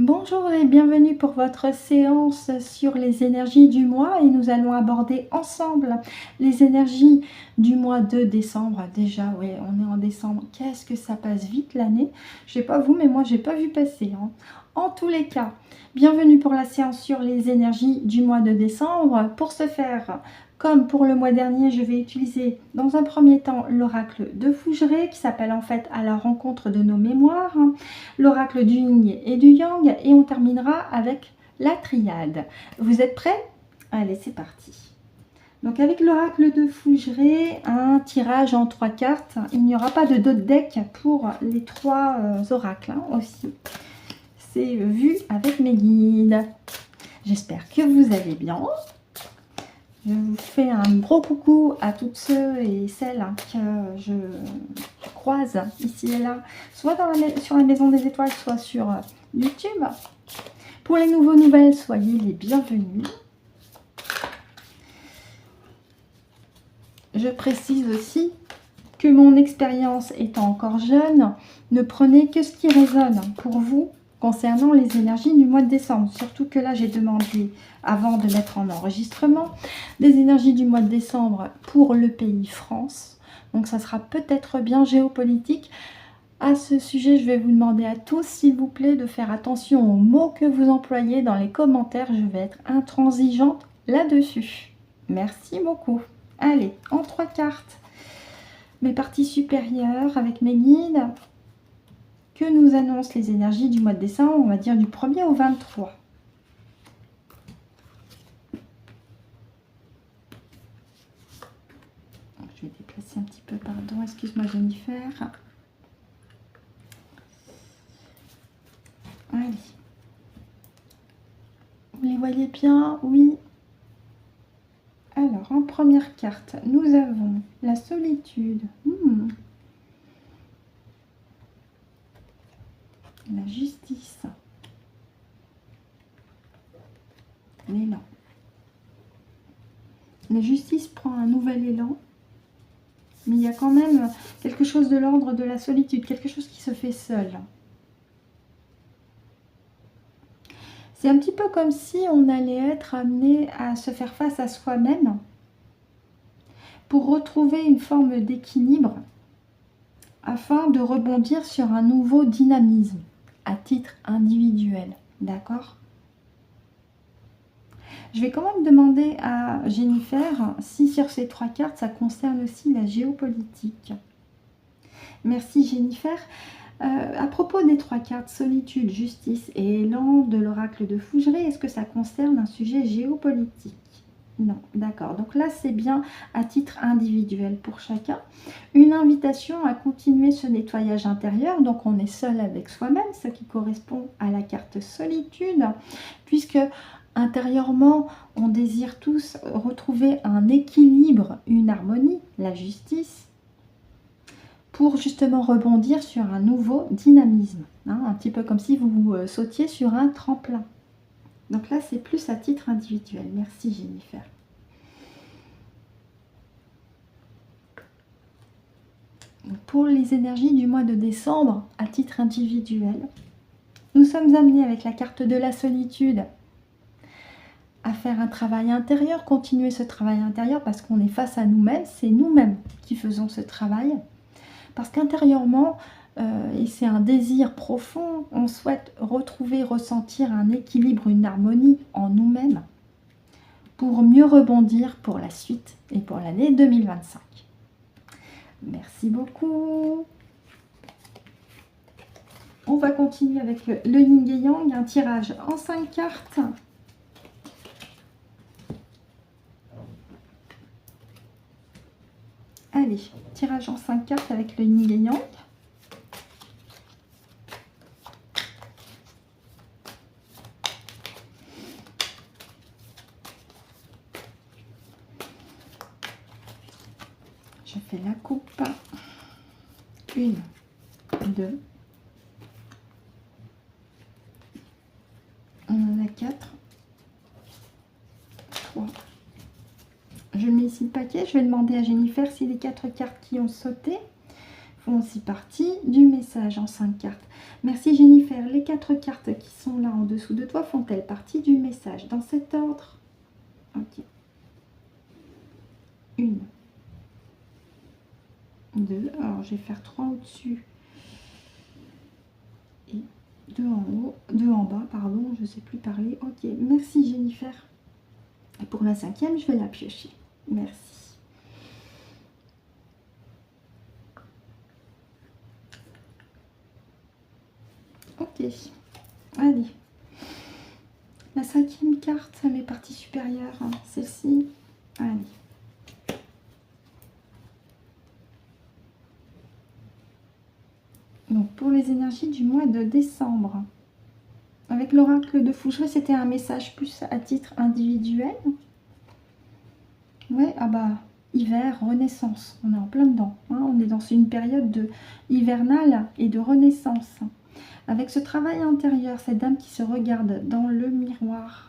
Bonjour et bienvenue pour votre séance sur les énergies du mois et nous allons aborder ensemble les énergies du mois de décembre. Déjà, oui, on est en décembre. Qu'est-ce que ça passe vite l'année? Je sais pas vous, mais moi, j'ai pas vu passer, hein. En tous les cas, bienvenue pour la séance sur les énergies du mois de décembre. Pour ce faire, comme pour le mois dernier, je vais utiliser dans un premier temps l'oracle de Fougeray qui s'appelle en fait à la rencontre de nos mémoires, l'oracle du yin et du yang et on terminera avec la triade. Vous êtes prêts? Allez, c'est parti. Donc avec l'oracle de Fougeray, un tirage en 3 cartes. Il n'y aura pas de dot deck pour les 3 oracles aussi. C'est vu avec mes guides. J'espère que vous allez bien. Je vous fais un gros coucou à toutes ceux et celles que je croise ici et là, soit sur la Maison des Étoiles, soit sur YouTube. Pour les nouvelles, soyez les bienvenus. Je précise aussi que mon expérience étant encore jeune, ne prenez que ce qui résonne pour vous concernant les énergies du mois de décembre. Surtout que là, j'ai demandé, avant de mettre en enregistrement, des énergies du mois de décembre pour le pays France. Donc, ça sera peut-être bien géopolitique. À ce sujet, je vais vous demander à tous, s'il vous plaît, de faire attention aux mots que vous employez dans les commentaires. Je vais être intransigeante là-dessus. Merci beaucoup. Allez, en 3 cartes, mes parties supérieures avec mes guides, que nous annoncent les énergies du mois de décembre, on va dire du 1er au 23. Je vais déplacer un petit peu, pardon, excuse-moi Jennifer. Allez. Vous les voyez bien? Oui. Alors, en première carte, nous avons la solitude. La justice. L'élan. La justice prend un nouvel élan. Mais il y a quand même quelque chose de l'ordre de la solitude. Quelque chose qui se fait seul. C'est un petit peu comme si on allait être amené à se faire face à soi-même pour retrouver une forme d'équilibre afin de rebondir sur un nouveau dynamisme à titre individuel. D'accord? Je vais quand même demander à Jennifer si sur ces 3 cartes, ça concerne aussi la géopolitique. Merci Jennifer. À propos des 3 cartes, solitude, justice et élan de l'oracle de Fougeray, est-ce que ça concerne un sujet géopolitique? Non, d'accord. Donc là, c'est bien à titre individuel pour chacun. Une invitation à continuer ce nettoyage intérieur. Donc, on est seul avec soi-même, ce qui correspond à la carte solitude, puisque intérieurement, on désire tous retrouver un équilibre, une harmonie, la justice, pour justement rebondir sur un nouveau dynamisme. Hein, un petit peu comme si vous sautiez sur un tremplin. Donc là, c'est plus à titre individuel. Merci Jennifer. Pour les énergies du mois de décembre, à titre individuel, nous sommes amenés avec la carte de la solitude à faire un travail intérieur, continuer ce travail intérieur parce qu'on est face à nous-mêmes, c'est nous-mêmes qui faisons ce travail. Parce qu'intérieurement, et c'est un désir profond, on souhaite retrouver, ressentir un équilibre, une harmonie en nous-mêmes pour mieux rebondir pour la suite et pour l'année 2025. Merci beaucoup. On va continuer avec le yin et yang, un tirage en 5 cartes. Allez, tirage en 5 cartes avec le yin et yang. Je fais la coupe. 1, 2. On en a 4. 3. Je mets ici le paquet. Je vais demander à Jennifer si les 4 cartes qui ont sauté font aussi partie du message en 5 cartes. Merci Jennifer. Les 4 cartes qui sont là en dessous de toi font-elles partie du message dans cet ordre? Ok. 1, 2, alors je vais faire 3 au-dessus et 2 en haut, 2 en bas, pardon, je ne sais plus parler. Ok, merci Jennifer. Et pour la 5e, je vais la piocher. Merci. Ok, allez. La 5e carte, ça met partie supérieure, hein. Celle-ci. Allez. Donc, pour les énergies du mois de décembre, avec l'oracle de Fougeray, c'était un message plus à titre individuel. Ouais, ah bah, hiver, renaissance, on est en plein dedans. Hein, on est dans une période hivernale et de renaissance. Avec ce travail intérieur, cette dame qui se regarde dans le miroir.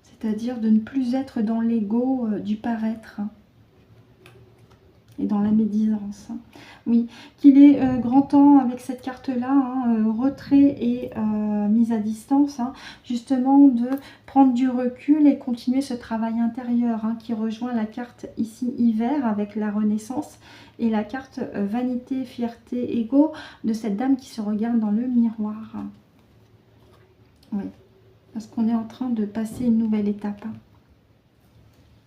C'est-à-dire de ne plus être dans l'ego du paraître et dans la médisance. Oui, qu'il est grand temps avec cette carte-là, hein, retrait et mise à distance, hein, justement de prendre du recul et continuer ce travail intérieur hein, qui rejoint la carte ici hiver avec la renaissance et la carte vanité, fierté, ego de cette dame qui se regarde dans le miroir. Oui. Parce qu'on est en train de passer une nouvelle étape.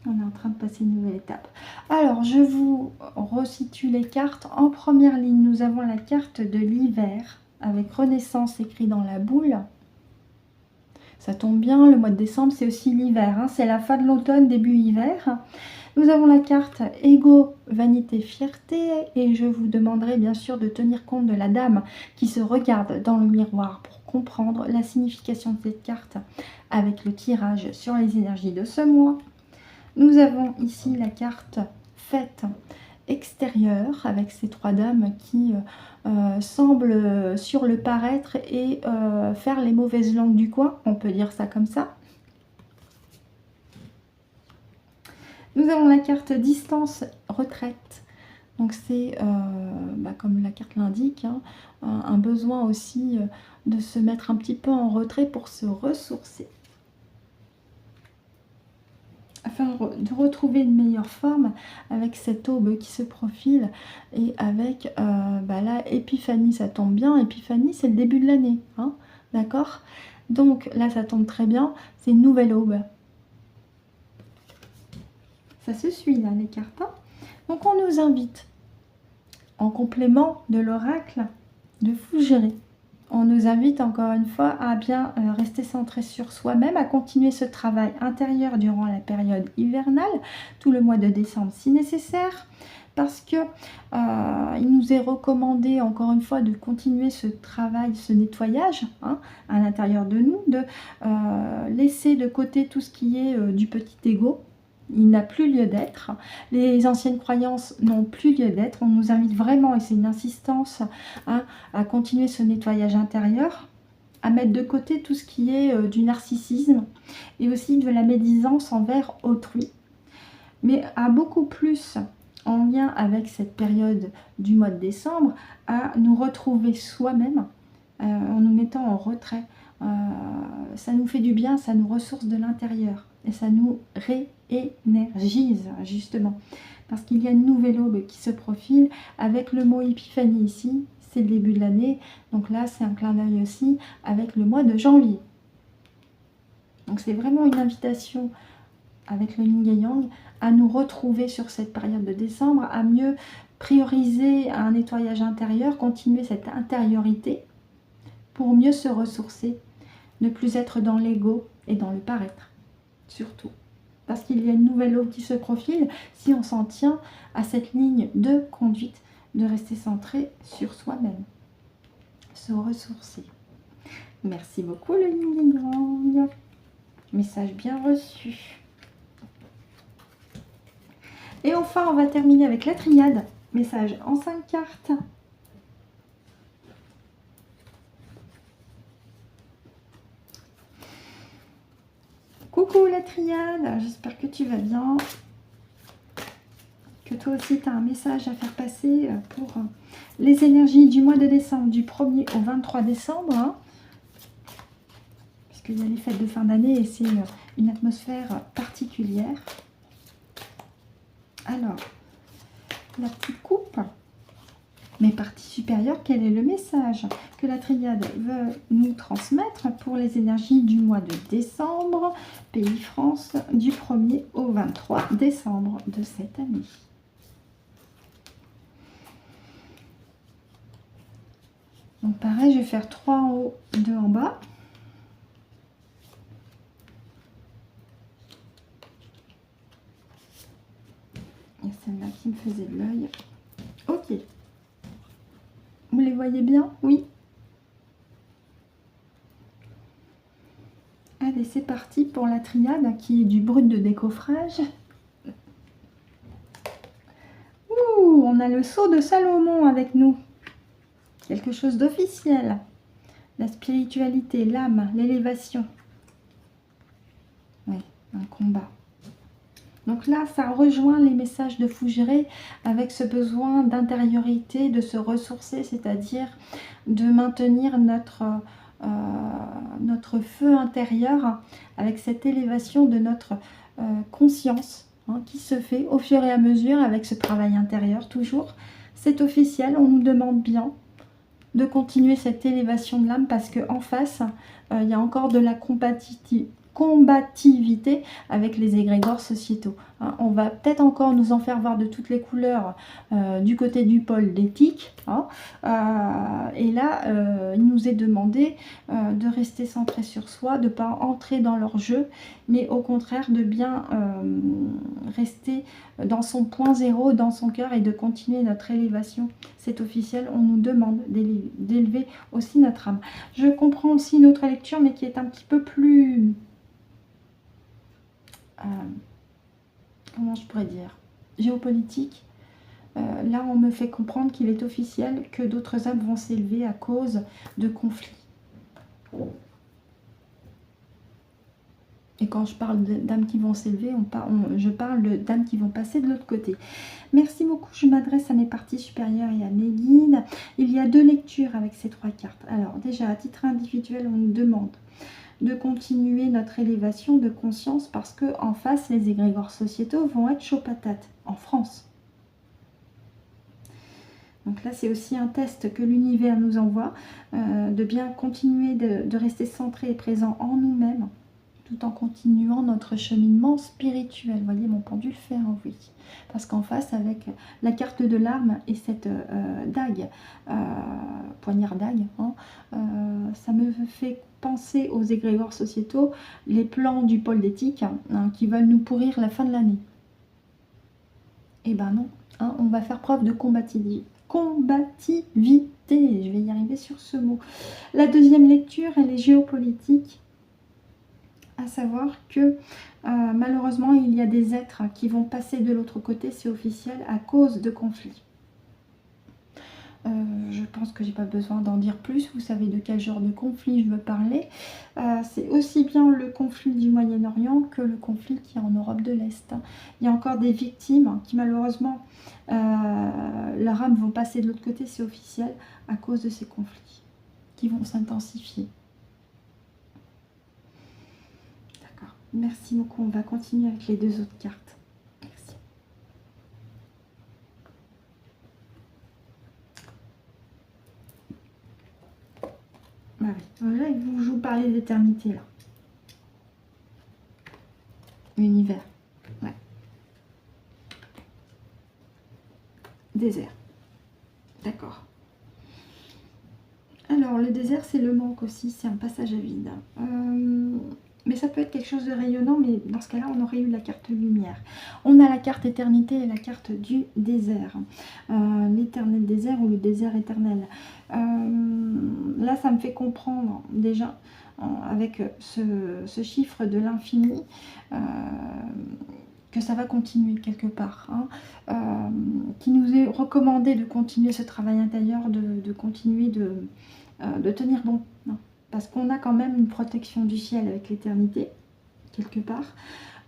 On est en train de passer une nouvelle étape. Alors, je vous resitue les cartes. En première ligne, nous avons la carte de l'hiver avec Renaissance écrit dans la boule. Ça tombe bien, le mois de décembre, c'est aussi l'hiver. Hein. C'est la fin de l'automne, début hiver. Nous avons la carte Ego, Vanité, Fierté. Et je vous demanderai bien sûr de tenir compte de la dame qui se regarde dans le miroir pour comprendre la signification de cette carte avec le tirage sur les énergies de ce mois. Nous avons ici la carte Fête extérieure avec ces 3 dames qui semblent sur le paraître et faire les mauvaises langues du coin, on peut dire ça comme ça. Nous avons la carte Distance Retraite. Donc c'est, comme la carte l'indique, hein, un besoin aussi de se mettre un petit peu en retrait pour se ressourcer. Afin de retrouver une meilleure forme avec cette aube qui se profile et avec la épiphanie, ça tombe bien. Épiphanie, c'est le début de l'année, hein, d'accord? Donc là, ça tombe très bien, c'est une nouvelle aube. Ça se suit là, les cartes. Hein. Donc on nous invite, en complément de l'oracle de Fougeray, on nous invite encore une fois à bien rester centré sur soi-même, à continuer ce travail intérieur durant la période hivernale, tout le mois de décembre si nécessaire, parce que il nous est recommandé encore une fois de continuer ce travail, ce nettoyage hein, à l'intérieur de nous, de laisser de côté tout ce qui est du petit ego. Il n'a plus lieu d'être. Les anciennes croyances n'ont plus lieu d'être. On nous invite vraiment, et c'est une insistance, hein, à continuer ce nettoyage intérieur, à mettre de côté tout ce qui est du narcissisme et aussi de la médisance envers autrui. Mais à beaucoup plus en lien avec cette période du mois de décembre, à nous retrouver soi-même en nous mettant en retrait. Ça nous fait du bien, ça nous ressource de l'intérieur et ça nous réénergise justement parce qu'il y a une nouvelle aube qui se profile avec le mot épiphanie ici, c'est le début de l'année, donc là c'est un clin d'œil aussi avec le mois de janvier. Donc c'est vraiment une invitation avec le yin et yang à nous retrouver sur cette période de décembre, à mieux prioriser un nettoyage intérieur, continuer cette intériorité pour mieux se ressourcer, ne plus être dans l'ego et dans le paraître, surtout. Parce qu'il y a une nouvelle aube qui se profile, si on s'en tient à cette ligne de conduite, de rester centré sur soi-même, se ressourcer. Merci beaucoup le yin et yang. Message bien reçu. Et enfin, on va terminer avec la triade. Message en 5 cartes. Coucou la triade, j'espère que tu vas bien. Que toi aussi tu as un message à faire passer pour les énergies du mois de décembre, du 1er au 23 décembre. Hein, puisqu'il y a les fêtes de fin d'année et c'est une atmosphère particulière. Alors, la petite coupe. Mes parties supérieures, quel est le message que la triade veut nous transmettre pour les énergies du mois de décembre, pays France, du 1er au 23 décembre de cette année? Donc pareil, je vais faire 3 en haut, 2 en bas. Il y a celle-là qui me faisait de l'œil. Ok. Vous les voyez bien? Oui. Allez, c'est parti pour la triade qui est du brut de décoffrage. Ouh, on a le sceau de Salomon avec nous. Quelque chose d'officiel. La spiritualité, l'âme, l'élévation. Oui, un combat. Donc là, ça rejoint les messages de Fougéré avec ce besoin d'intériorité, de se ressourcer, c'est-à-dire de maintenir notre feu intérieur avec cette élévation de notre conscience hein, qui se fait au fur et à mesure avec ce travail intérieur toujours. C'est officiel, on nous demande bien de continuer cette élévation de l'âme parce qu'en face, il y a encore de la combativité avec les égrégores sociétaux. Hein. On va peut-être encore nous en faire voir de toutes les couleurs du côté du pôle d'éthique. Hein. Et là, il nous est demandé de rester centré sur soi, de ne pas entrer dans leur jeu, mais au contraire de bien rester dans son point zéro, dans son cœur et de continuer notre élévation. C'est officiel, on nous demande d'élever aussi notre âme. Je comprends aussi une autre lecture, mais qui est un petit peu plus... comment je pourrais dire, géopolitique. Là, on me fait comprendre qu'il est officiel que d'autres âmes vont s'élever à cause de conflits. Et quand je parle d'âmes qui vont s'élever, je parle d'âmes qui vont passer de l'autre côté. Merci beaucoup, je m'adresse à mes parties supérieures et à mes guides. Il y a 2 lectures avec ces 3 cartes. Alors déjà, à titre individuel, on nous demande de continuer notre élévation de conscience parce que en face, les égrégores sociétaux vont être chaud patate en France. Donc là, c'est aussi un test que l'univers nous envoie, de bien continuer de rester centré et présent en nous-mêmes, tout en continuant notre cheminement spirituel. Vous voyez, mon pendule fait un oui. Parce qu'en face, avec la carte de l'arme et cette dague, poignard dague, hein, ça me fait penser aux égrégores sociétaux, les plans du pôle d'éthique hein, qui veulent nous pourrir la fin de l'année. Eh ben non, hein, on va faire preuve de combativité. Je vais y arriver sur ce mot. La deuxième lecture, elle est géopolitique. À savoir que malheureusement, il y a des êtres qui vont passer de l'autre côté, c'est officiel, à cause de conflits. Je pense que j'ai pas besoin d'en dire plus. Vous savez de quel genre de conflit je veux parler. C'est aussi bien le conflit du Moyen-Orient que le conflit qui est en Europe de l'Est. Il y a encore des victimes qui malheureusement, leurs âmes vont passer de l'autre côté, c'est officiel, à cause de ces conflits qui vont s'intensifier. D'accord. Merci beaucoup. On va continuer avec les 2 autres cartes. Ah oui. Là, je vous parlais d'éternité, là. Univers. Ouais. Désert. D'accord. Alors, le désert, c'est le manque aussi. C'est un passage à vide. Mais ça peut être quelque chose de rayonnant, mais dans ce cas-là, on aurait eu la carte lumière. On a la carte éternité et la carte du désert. L'éternel désert ou le désert éternel. Là, ça me fait comprendre déjà, avec ce chiffre de l'infini, que ça va continuer quelque part. Hein, qui nous est recommandé de continuer ce travail intérieur, de continuer de tenir bon. Hein, parce qu'on a quand même une protection du ciel avec l'éternité, quelque part.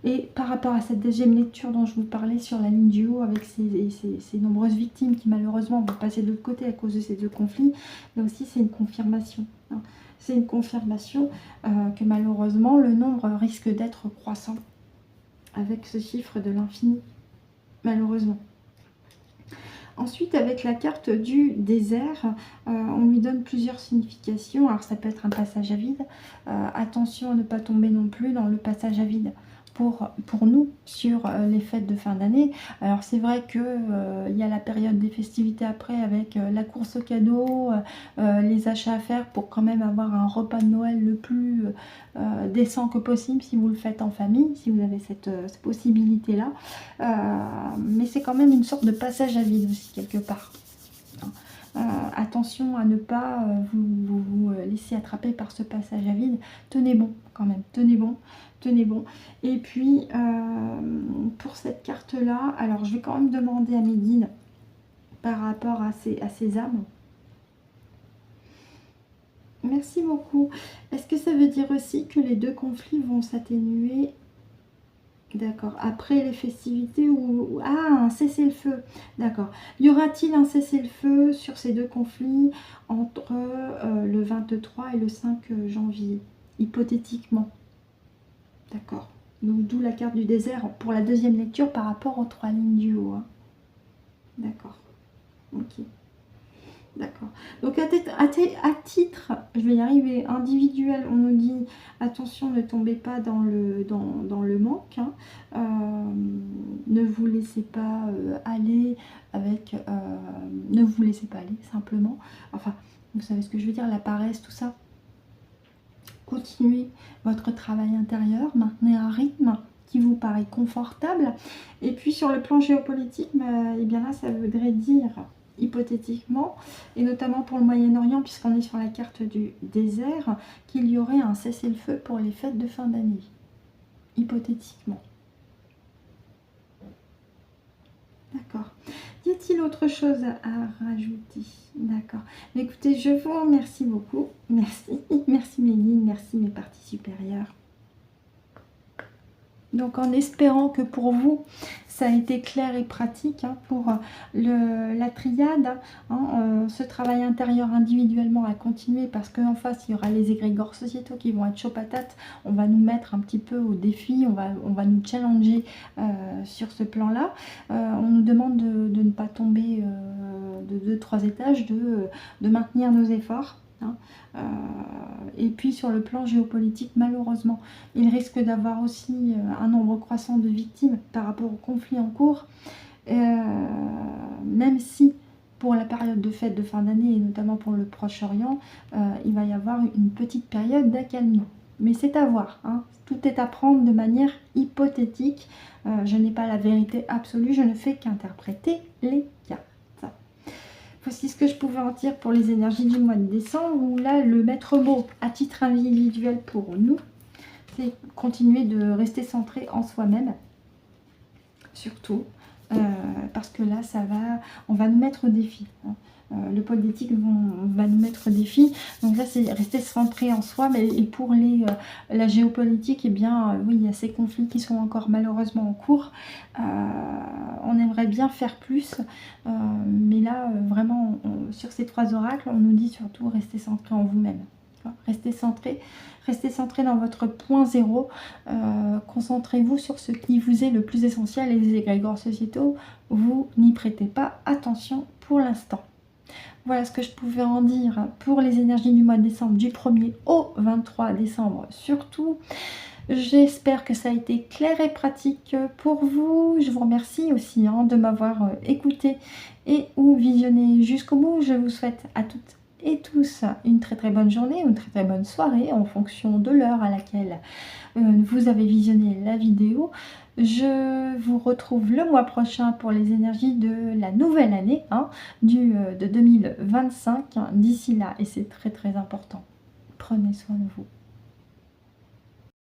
Et par rapport à cette deuxième lecture dont je vous parlais sur la ligne du haut, avec ces nombreuses victimes qui malheureusement vont passer de l'autre côté à cause de ces deux conflits, là aussi c'est une confirmation. Hein. C'est une confirmation que malheureusement le nombre risque d'être croissant avec ce chiffre de l'infini, malheureusement. Ensuite, avec la carte du désert, on lui donne plusieurs significations. Alors ça peut être un passage à vide. Attention à ne pas tomber non plus dans le passage à vide pour nous sur les fêtes de fin d'année. Alors c'est vrai que il y a la période des festivités après avec la course aux cadeaux, les achats à faire pour quand même avoir un repas de Noël le plus décent que possible si vous le faites en famille, si vous avez cette possibilité là. Mais c'est quand même une sorte de passage à vide aussi quelque part. Attention à ne pas vous laisser attraper par ce passage à vide. Tenez bon quand même, tenez bon. Tenez bon. Et puis, pour cette carte-là, alors je vais quand même demander à mes guides par rapport à ces âmes. Merci beaucoup. Est-ce que ça veut dire aussi que les deux conflits vont s'atténuer? D'accord. Après les festivités ou... Ah, un cessez-le-feu. D'accord. Y aura-t-il un cessez-le-feu sur ces deux conflits entre le 23 et le 5 janvier, hypothétiquement? D'accord. Donc d'où la carte du désert pour la deuxième lecture par rapport aux trois lignes du haut. Hein. D'accord. Ok. D'accord. Donc à titre, je vais y arriver, individuel, on nous dit attention, ne tombez pas dans le manque. Hein. Ne vous laissez pas aller avec... ne vous laissez pas aller, simplement. Enfin, vous savez ce que je veux dire, la paresse, tout ça. Continuez votre travail intérieur, maintenez un rythme qui vous paraît confortable. Et puis sur le plan géopolitique, et bien là, ça voudrait dire, hypothétiquement, et notamment pour le Moyen-Orient, puisqu'on est sur la carte du désert, qu'il y aurait un cessez-le-feu pour les fêtes de fin d'année. Hypothétiquement. D'accord. Y a-t-il autre chose à rajouter? D'accord. Écoutez, je vous remercie beaucoup. Merci. Merci mes guides, merci mes parties supérieures. Donc en espérant que pour vous, ça a été clair et pratique hein, pour la triade, hein, ce travail intérieur individuellement à continuer parce qu'en face, il y aura les égrégores sociétaux qui vont être chaud patate. On va nous mettre un petit peu au défi, on va nous challenger sur ce plan-là. On nous demande de ne pas tomber de 2-3 étages, de maintenir nos efforts. Hein. Et puis sur le plan géopolitique, malheureusement, il risque d'avoir aussi un nombre croissant de victimes par rapport au conflit en cours, même si pour la période de fête de fin d'année et notamment pour le Proche-Orient, il va y avoir une petite période d'accalmie. Mais c'est à voir, hein. Tout est à prendre de manière hypothétique. Je n'ai pas la vérité absolue, je ne fais qu'interpréter les cas. Voici ce que je pouvais en dire pour les énergies du mois de décembre, où là, le maître mot à titre individuel pour nous, c'est continuer de rester centré en soi-même, surtout, parce que là, on va nous mettre au défi. Hein. Le politique va nous mettre au défi. Donc là, c'est rester centré en soi. Mais et pour la géopolitique, eh bien, oui, il y a ces conflits qui sont encore malheureusement en cours. On aimerait bien faire plus. Mais là, vraiment, sur ces 3 oracles, on nous dit surtout rester centré en vous-même. Restez centré dans votre point zéro. Concentrez-vous sur ce qui vous est le plus essentiel. Les égrégores sociétaux, vous n'y prêtez pas attention pour l'instant. Voilà ce que je pouvais en dire pour les énergies du mois de décembre, du 1er au 23 décembre surtout. J'espère que ça a été clair et pratique pour vous. Je vous remercie aussi hein, de m'avoir écouté et ou visionné jusqu'au bout. Je vous souhaite à toutes et tous une très très bonne journée, une très très bonne soirée en fonction de l'heure à laquelle vous avez visionné la vidéo. Je vous retrouve le mois prochain pour les énergies de la nouvelle année hein, de 2025. D'ici là, et c'est très très important, prenez soin de vous.